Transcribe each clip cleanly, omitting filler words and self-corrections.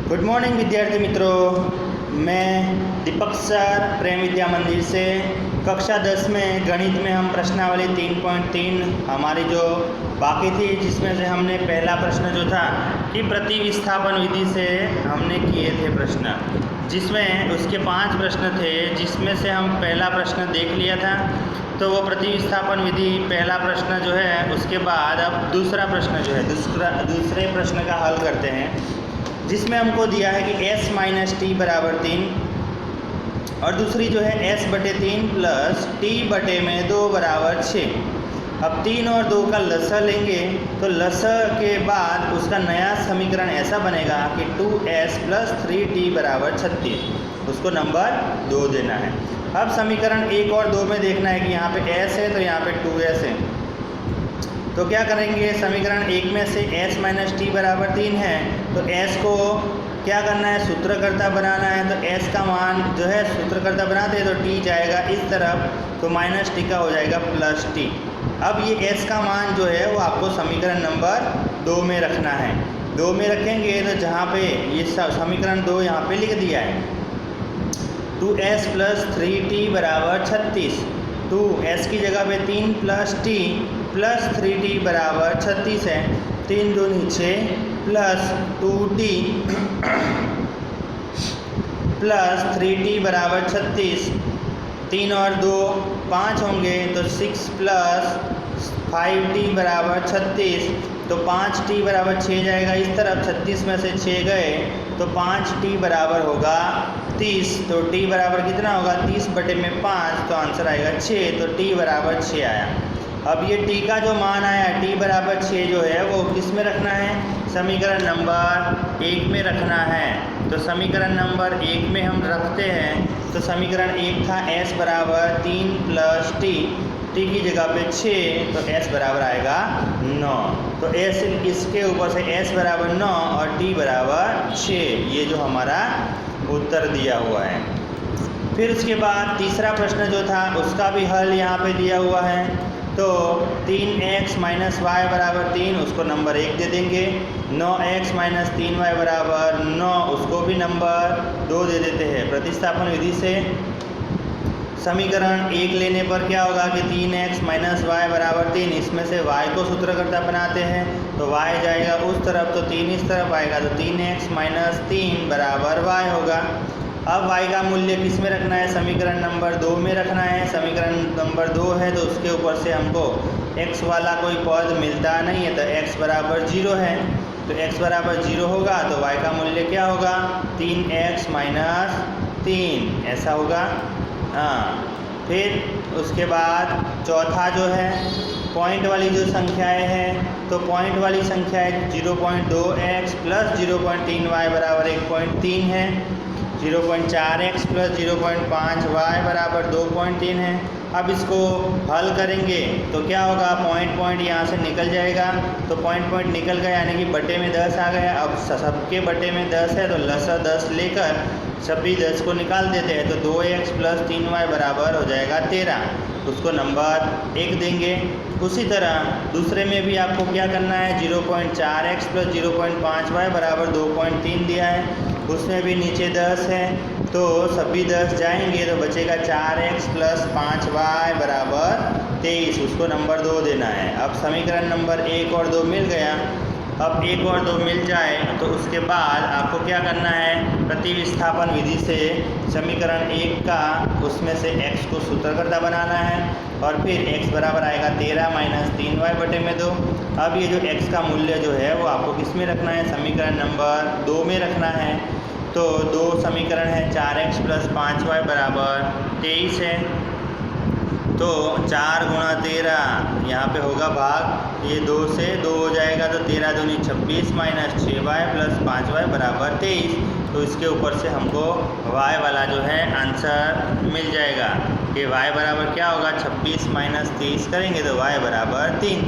Good morning विद्यार्थी मित्रों, मैं दीपक सर प्रेम विद्या मंदिर से कक्षा 10 में गणित में हम प्रश्नावली 3.3 हमारी जो बाकी थी, जिसमें से हमने पहला प्रश्न जो था कि प्रतिविस्थापन विधि से हमने किए थे प्रश्न, जिसमें उसके 5 प्रश्न थे, जिसमें से हम पहला प्रश्न देख लिया था। तो वो प्रतिविस्थापन विधि पहला प्रश्न जो है, उसके बाद अब दूसरा प्रश्न जो है दूसरे प्रश्न का हल करते हैं, जिसमें हमको दिया है कि s माइनस टी बराबर 3 और दूसरी जो है s बटे 3 प्लस टी बटे में 2 बराबर 6। अब 3 और 2 का लसा लेंगे तो लसा के बाद उसका नया समीकरण ऐसा बनेगा कि 2s प्लस 3t बराबर 36। उसको नंबर 2 देना है। अब समीकरण 1 और 2 में देखना है कि यहाँ पे s है तो यहाँ पे 2s है। तो क्या करेंगे, समीकरण 1 में से s माइनस टी बराबर 3 है तो s को क्या करना है, सूत्रकर्ता बनाना है। तो s का मान जो है सूत्रकर्ता बनाते हैं तो t जाएगा इस तरफ, तो माइनस टी का हो जाएगा प्लस टी। अब ये s का मान जो है वो आपको समीकरण नंबर 2 में रखना है। 2 में रखेंगे तो जहाँ पे ये समीकरण 2 यहाँ पे लिख दिया है, 2s प्लस 3t बराबर 36। 2s की जगह पे 3 प्लस टी प्लस 3t बराबर 36 है। 3 दूनी 6 प्लस 2t प्लस 3t बराबर 36। 3 और 2 5 होंगे तो 6 प्लस 5t बराबर 36। तो 5t बराबर 6 जाएगा इस तरफ, 36 में से 6 गए तो 5t बराबर होगा 30। तो t बराबर कितना होगा, 30 बटे में 5, तो आंसर आएगा 6। तो t बराबर 6 आया। अब ये t का जो मान आया, t बराबर 6 जो है वो किस में रखना है, समीकरण नंबर 1 में रखना है। तो समीकरण नंबर 1 में हम रखते हैं। तो समीकरण 1 था s बराबर 3 प्लस t की जगह पे 6, तो s बराबर आएगा 9। तो s इसके ऊपर से s बराबर 9 और t बराबर 6, ये जो हमारा उत्तर दिया हुआ है। फिर उसके बाद तीसरा प्रश्न जो था उसका भी हल यहाँ पे दिया हुआ है। तो 3x माइनस वाई बराबर 3, उसको नंबर 1 दे देंगे। 9x माइनस 3y बराबर 9, उसको भी नंबर 2 दे देते हैं। प्रतिस्थापन विधि से समीकरण 1 लेने पर क्या होगा कि 3x माइनस वाई बराबर 3, इसमें से y को सूत्रकर्ता बनाते हैं तो y जाएगा उस तरफ, तो 3 इस तरफ आएगा, तो 3x माइनस 3 बराबर y होगा। अब y का मूल्य किस में रखना है, समीकरण नंबर 2 में रखना है। समीकरण नंबर 2 है तो उसके ऊपर से हमको x वाला कोई पद मिलता नहीं है, तो x बराबर 0 है। तो x बराबर 0 होगा तो y का मूल्य क्या होगा, 3x माइनस 3 ऐसा होगा। हाँ, फिर उसके बाद चौथा जो है पॉइंट वाली जो संख्याएं हैं, तो पॉइंट वाली संख्याएं 0.2x प्लस 0.3y बराबर 1.3 है। 0.4x प्लस 0.5y बराबर 2.3 है। अब इसको हल करेंगे तो क्या होगा, पॉइंट यहाँ से निकल जाएगा। तो पॉइंट निकल गया यानी कि बटे में 10 आ गया। अब सबके बटे में 10 है तो लसा 10 लेकर सभी 10 को निकाल देते हैं, तो 2x प्लस 3y बराबर हो जाएगा 13, उसको नंबर 1 देंगे। उसी तरह दूसरे में भी आपको क्या करना है, 0.4x प्लस 0.5y बराबर 2.3 दिया है, उसमें भी नीचे 10 है तो सभी 10 जाएंगे तो बचेगा 4x प्लस 5y बराबर 23, उसको नंबर 2 देना है। अब समीकरण नंबर 1 और 2 मिल गया। अब 1 और 2 मिल जाए तो उसके बाद आपको क्या करना है, प्रतिविस्थापन विधि से समीकरण 1 का उसमें से x को सूत्रकर्ता बनाना है और फिर x बराबर आएगा 13 माइनस 3y बटे में 2। अब ये जो x का मूल्य जो है वो आपको किस में रखना है, समीकरण नंबर 2 में रखना है। तो 2 समीकरण है, 4x प्लस 5y बराबर 23 है। तो 4 गुणा 13 यहाँ पे होगा भाग, ये 2 से 2 हो जाएगा तो 13 दूनी 26 माइनस 6y प्लस 5y बराबर 23। तो इसके ऊपर से हमको y वाला जो है आंसर मिल जाएगा कि y बराबर क्या होगा, 26 माइनस 30 करेंगे तो y बराबर 3।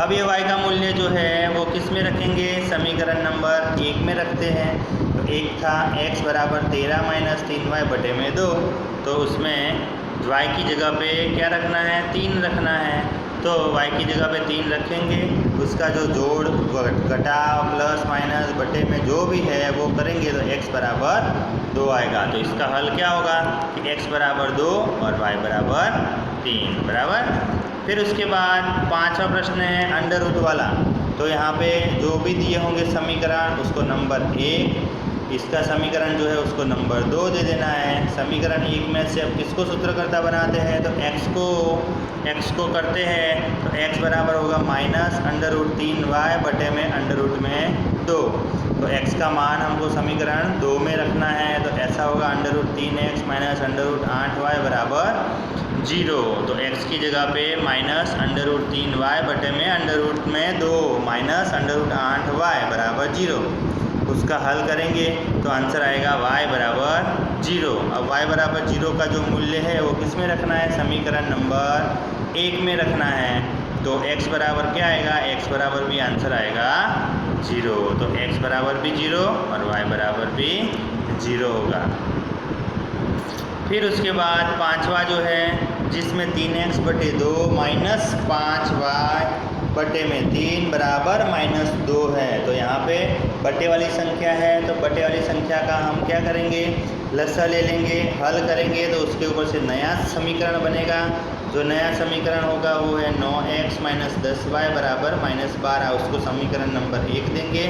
अब ये y का मूल्य जो है वो किस में रखेंगे, समीकरण नंबर 1 में रखते हैं। तो एक था x बराबर 13 माइनस 3y बटे में 2, तो उसमें y की जगह पे क्या रखना है, 3 रखना है। तो y की जगह पे 3 रखेंगे, उसका जो जोड़ घटाव प्लस माइनस बटे में जो भी है वो करेंगे तो x बराबर 2 आएगा। तो इसका हल क्या होगा कि x बराबर 2 और y बराबर 3 बराबर। फिर उसके बाद 5वां प्रश्न है अंडर रूट वाला। तो यहाँ पे जो भी दिए होंगे समीकरण उसको नंबर 1, इसका समीकरण जो है उसको नंबर 2 दे देना है। समीकरण 1 में से अब किसको सूत्रकर्ता बनाते हैं तो x को करते हैं तो x बराबर होगा माइनस अंडर रूट 3y बटे में अंडर रूट में 2। तो x का मान हमको समीकरण 2 में रखना है तो ऐसा होगा under root 3x minus under root 8y बराबर 0। तो x की जगह पे माइनस अंडर रूट 3y बटे में अंडर रूट में 2 माइनस अंडर रूट 8y बराबर 0। उसका हल करेंगे तो आंसर आएगा y बराबर 0। अब y बराबर 0 का जो मूल्य है वो किस में रखना है, समीकरण नंबर 1 में रखना है। तो x बराबर क्या आएगा, x बराबर भी आंसर आएगा 0। तो x बराबर भी 0 और y बराबर भी 0 होगा। फिर उसके बाद 5वां जो है जिसमें 3x बटे 2 माइनस 5y बटे में 3 बराबर -2 है। तो यहाँ पे बटे वाली संख्या है तो बटे वाली संख्या का हम क्या करेंगे, लसा ले लेंगे, हल करेंगे तो उसके ऊपर से नया समीकरण बनेगा। जो नया समीकरण होगा वो है 9x माइनस 10y बराबर -12, उसको समीकरण नंबर 1 देंगे।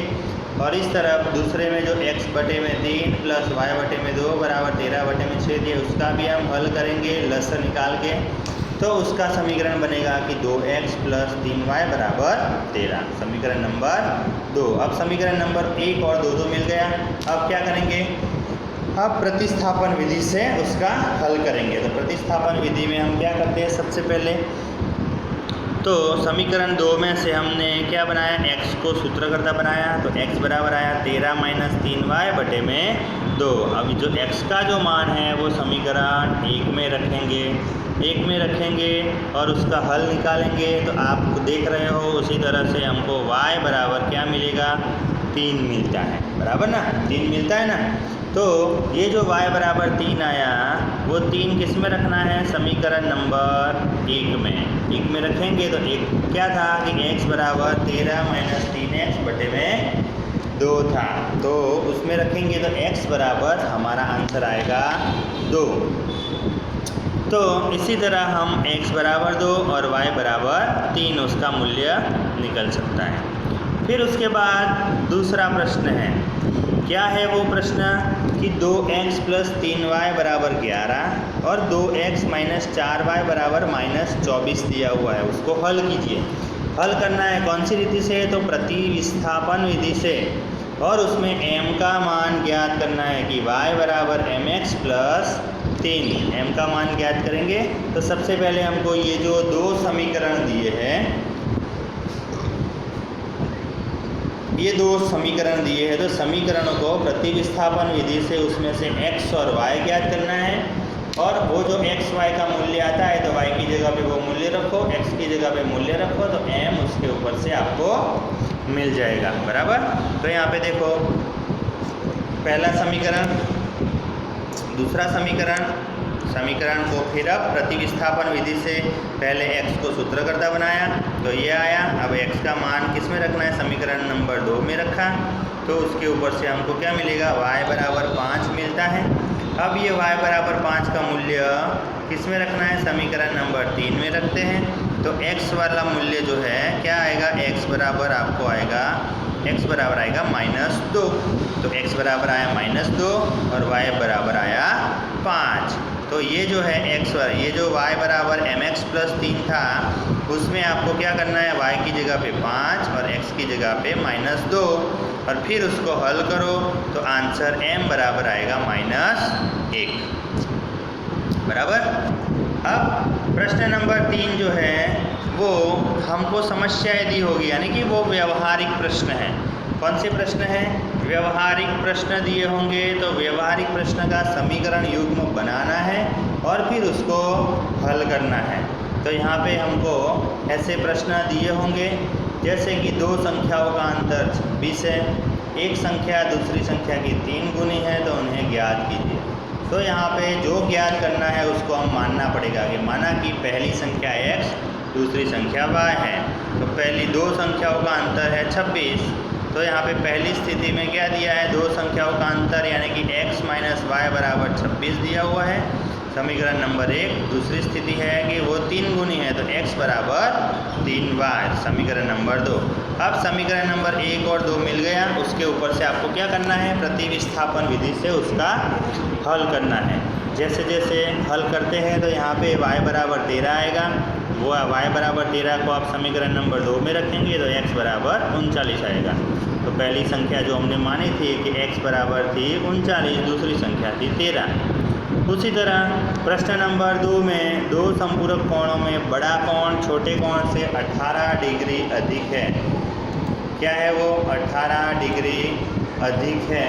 और इस तरफ दूसरे में जो x बटे में 3 प्लस y बटे में 2 बराबर 13 बटे में 6 दिए उसका भी हम हल करेंगे लसा निकाल के। तो उसका समीकरण बनेगा कि 2x प्लस 3y बराबर 13, समीकरण नंबर 2। अब समीकरण नंबर 1 और 2 मिल गया। अब क्या करेंगे, अब प्रतिस्थापन विधि से उसका हल करेंगे। तो प्रतिस्थापन विधि में हम क्या करते हैं, सबसे पहले तो समीकरण 2 में से हमने क्या बनाया, x को सूत्रकर्ता बनाया तो x बराबर आया 13 माइनस 3y बटे में 2। अब जो x का जो मान है वो समीकरण 1 में रखेंगे और उसका हल निकालेंगे। तो आप देख रहे हो उसी तरह से हमको y बराबर क्या मिलेगा, 3 मिलता है, बराबर ना, 3 मिलता है ना। तो ये जो y बराबर 3 आया वो 3 किस में रखना है, समीकरण नंबर 1 में रखेंगे। तो एक क्या था कि x बराबर 13 माइनस 3x बटे में 2 था, तो उसमें रखेंगे तो x बराबर हमारा आंसर आएगा 2। तो इसी तरह हम x बराबर 2 और y बराबर 3 उसका मूल्य निकल सकता है। फिर उसके बाद दूसरा प्रश्न है, क्या है वो प्रश्न कि 2x प्लस 3y बराबर 11 और 2x माइनस 4y बराबर -24 दिया हुआ है, उसको हल कीजिए। हल करना है कौन सी रीति से, तो प्रतिस्थापन विधि से। और उसमें m का मान ज्ञात करना है कि y बराबर mx प्लस 3, m का मान ज्ञात करेंगे। तो सबसे पहले हमको ये जो 2 समीकरण दिए हैं, ये 2 समीकरण दिए हैं, तो समीकरणों को प्रतिस्थापन विधि से उसमें से x और y ज्ञात करना है। और वो जो x y का मूल्य आता है तो y की जगह पे वो मूल्य रखो, x की जगह पे मूल्य रखो, तो m उसके ऊपर से आपको मिल जाएगा, बराबर। तो यहाँ पे देखो पहला समीकरण, दूसरा समीकरण को फिर अब प्रतिस्थापन विधि से पहले x को सूत्रकर्ता बनाया तो ये आया। अब x का मान किस में रखना है, समीकरण नंबर 2 में रखा, तो उसके ऊपर से हमको क्या मिलेगा, y बराबर 5 मिलता है। अब ये y बराबर 5 का मूल्य किस में रखना है, समीकरण नंबर 3 में रखते हैं। तो x वाला मूल्य जो है क्या आएगा, x बराबर आपको आएगा, x बराबर आएगा -2। तो x बराबर आया -2 और y बराबर आया 5। तो ये जो है ये जो y बराबर mx प्लस 3 था उसमें आपको क्या करना है, y की जगह पे 5 और x की जगह पे -2 और फिर उसको हल करो तो आंसर m बराबर आएगा -1, बराबर। अब प्रश्न नंबर 3 जो है वो हमको समस्याएं दी होगी, यानी कि वो व्यवहारिक प्रश्न है। कौन से प्रश्न हैं, व्यवहारिक प्रश्न दिए होंगे। तो व्यवहारिक प्रश्न का समीकरण युग्म बनाना है और फिर उसको हल करना है। तो यहाँ पे हमको ऐसे प्रश्न दिए होंगे जैसे कि 2 संख्याओं का अंतर 26 है, एक संख्या दूसरी संख्या की 3 गुनी है, तो उन्हें ज्ञात कीजिए। तो यहाँ पे जो ज्ञात करना है उसको हम मानना पड़ेगा कि माना कि पहली संख्या x दूसरी संख्या y है। तो पहली दो संख्याओं का अंतर है 26। तो यहाँ पे पहली स्थिति में क्या दिया है, दो संख्याओं का अंतर यानी कि x माइनस वाई बराबर 26 दिया हुआ है, समीकरण नंबर 1। दूसरी स्थिति है कि वो 3 गुनी है, तो x बराबर 3y, समीकरण नंबर 2। अब समीकरण नंबर 1 और 2 मिल गया, उसके ऊपर से आपको क्या करना है, प्रतिविस्थापन विधि से उसका हल करना है। जैसे जैसे हल करते हैं तो यहाँ पे y बराबर 13 आएगा, वो y बराबर 13 को आप समीकरण नंबर 2 में रखेंगे तो x बराबर 39 आएगा। तो पहली संख्या जो हमने मानी थी कि x बराबर थी 39, दूसरी संख्या थी 13। उसी तरह प्रश्न नंबर 2 में दो संपूरक कोणों में बड़ा कोण छोटे कोण से 18 डिग्री अधिक है। क्या है वो, 18 डिग्री अधिक है,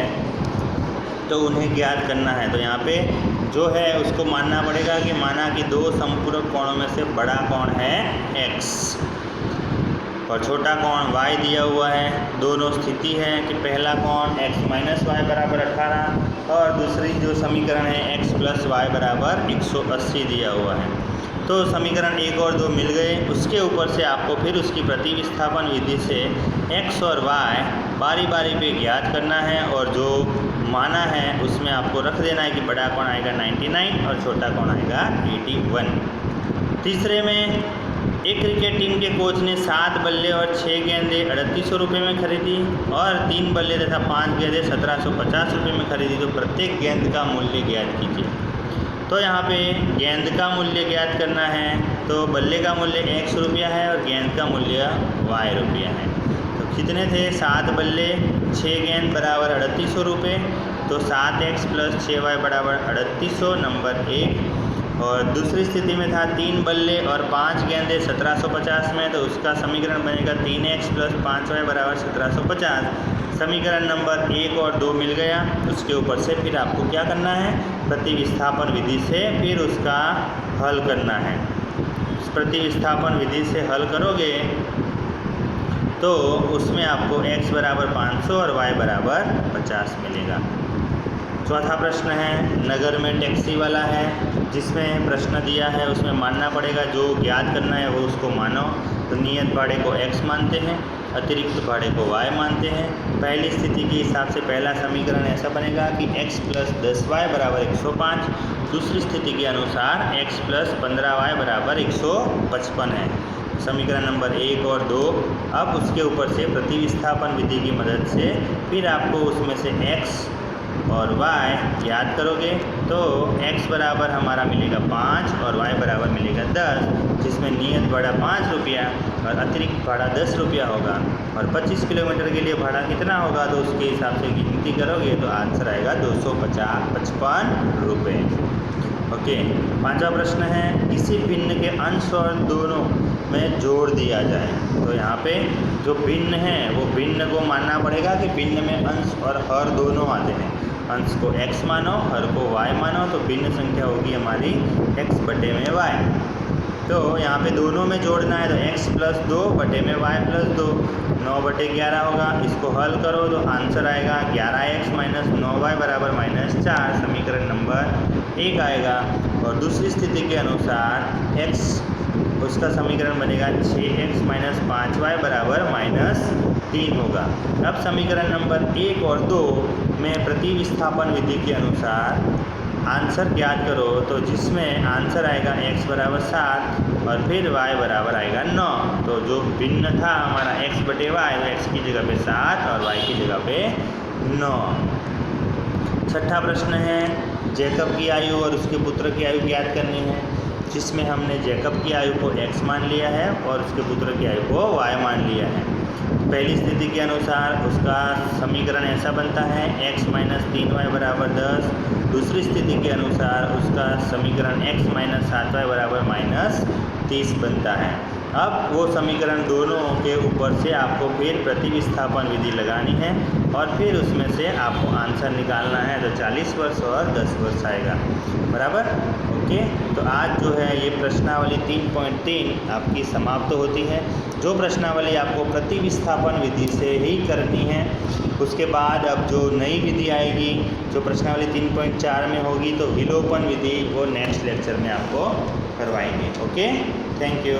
तो उन्हें ज्ञात करना है। तो यहाँ पे जो है उसको मानना पड़ेगा कि माना कि दो संपूरक कोणों में से बड़ा कोण है x और छोटा कोण y दिया हुआ है। दोनों स्थिति है कि पहला कोण x माइनस वाई बराबर 18 और दूसरी जो समीकरण है x प्लस वाई बराबर 180 दिया हुआ है। तो समीकरण 1 और 2 मिल गए, उसके ऊपर से आपको फिर उसकी प्रतिविस्थापन विधि से x और y बारी बारी पे ज्ञात करना है और जो माना है उसमें आपको रख देना है कि बड़ा कोण आएगा 99 और छोटा कोण आएगा 81। तीसरे में एक क्रिकेट टीम के कोच ने 7 बल्ले और 6 गेंदें 3800 रुपये में खरीदी और 3 बल्ले तथा 5 गेंदें 1750 रुपये में खरीदी। तो प्रत्येक गेंद का मूल्य ज्ञात कीजिए। तो यहाँ पे गेंद का मूल्य ज्ञात करना है, तो बल्ले का मूल्य x रुपया है और गेंद का मूल्य y रुपया है। तो कितने थे, 7 बल्ले 6 गेंद बराबर 3800 रुपये, तो 7x प्लस 6y बराबर 3800 नंबर 1। और दूसरी स्थिति में था 3 बल्ले और 5 गेंदें 1750 में, तो उसका समीकरण बनेगा 3x प्लस 5y बराबर 1750। समीकरण नंबर 1 और 2 मिल गया, उसके ऊपर से फिर आपको क्या करना है, प्रतिविस्थापन विधि से फिर उसका हल करना है। प्रतिविस्थापन विधि से हल करोगे तो उसमें आपको x बराबर 500 और y बराबर 50 मिलेगा। चौथा प्रश्न है, नगर में टैक्सी वाला है, जिसमें प्रश्न दिया है उसमें मानना पड़ेगा, जो ज्ञात करना है वो उसको मानो। तो नियत भाड़े को x मानते हैं, अतिरिक्त भाड़े को y मानते हैं। पहली स्थिति के हिसाब से पहला समीकरण ऐसा बनेगा कि x प्लस 10y बराबर 105। दूसरी स्थिति के अनुसार x प्लस 15y बराबर 155 है, समीकरण नंबर 1 और 2। अब उसके ऊपर से प्रतिविस्थापन विधि की मदद से फिर आपको उसमें से x और y याद करोगे तो x बराबर हमारा मिलेगा 5 और y बराबर मिलेगा 10, जिसमें नियत भाड़ा 5 रुपया और अतिरिक्त भाड़ा 10 रुपया होगा। और 25 किलोमीटर के लिए भाड़ा कितना होगा, तो उसके हिसाब से गिनती करोगे तो आंसर आएगा 255 रुपये। ओके, पांचवा प्रश्न है, किसी भिन्न के अंश और दोनों में जोड़ दिया जाए। तो यहाँ पे जो भिन्न है वो भिन्न को मानना पड़ेगा कि भिन्न में अंश और हर दोनों आते हैं। अंश को x मानो, हर को y मानो, तो भिन्न संख्या होगी हमारी x बटे में y। तो यहाँ पे दोनों में जोड़ना है तो x प्लस 2 बटे में y प्लस 2, 9 बटे 11 होगा। इसको हल करो तो आंसर आएगा 11x माइनस 9y बराबर -4, समीकरण नंबर 1 आएगा। और दूसरी स्थिति के अनुसार x उसका समीकरण बनेगा 6x माइनस 5y बराबर -3 होगा। अब समीकरण नंबर 1 और 2 में प्रतिविस्थापन विधि के अनुसार आंसर ज्ञात करो, तो जिसमें आंसर आएगा x बराबर 7 और फिर y बराबर आएगा 9। तो जो भिन्न था हमारा x बटे y, तो x की जगह पे 7 और y की जगह पे 9। छठा प्रश्न है, जैकब की आयु और उसके पुत्र की आयु ज्ञात करनी है, जिसमें हमने जैकब की आयु को x मान लिया है और उसके पुत्र की आयु को y मान लिया है। पहली स्थिति के अनुसार उसका समीकरण ऐसा बनता है x माइनस 3y बराबर 10। दूसरी स्थिति के अनुसार उसका समीकरण x माइनस 7y बराबर -30 बनता है। अब वो समीकरण दोनों के ऊपर से आपको फिर प्रतिविस्थापन विधि लगानी है और फिर उसमें से आपको आंसर निकालना है, तो 40 वर्ष और 10 वर्ष आएगा, बराबर। ओके, तो आज जो है ये प्रश्नावली 3.3 आपकी समाप्त होती है। जो प्रश्नावली आपको प्रतिविस्थापन विधि से ही करनी है, उसके बाद अब जो नई विधि आएगी जो प्रश्नावली 3.4 में होगी, तो विलोपन विधि वो नेक्स्ट लेक्चर में आपको करवाएंगे। Okay, thank you.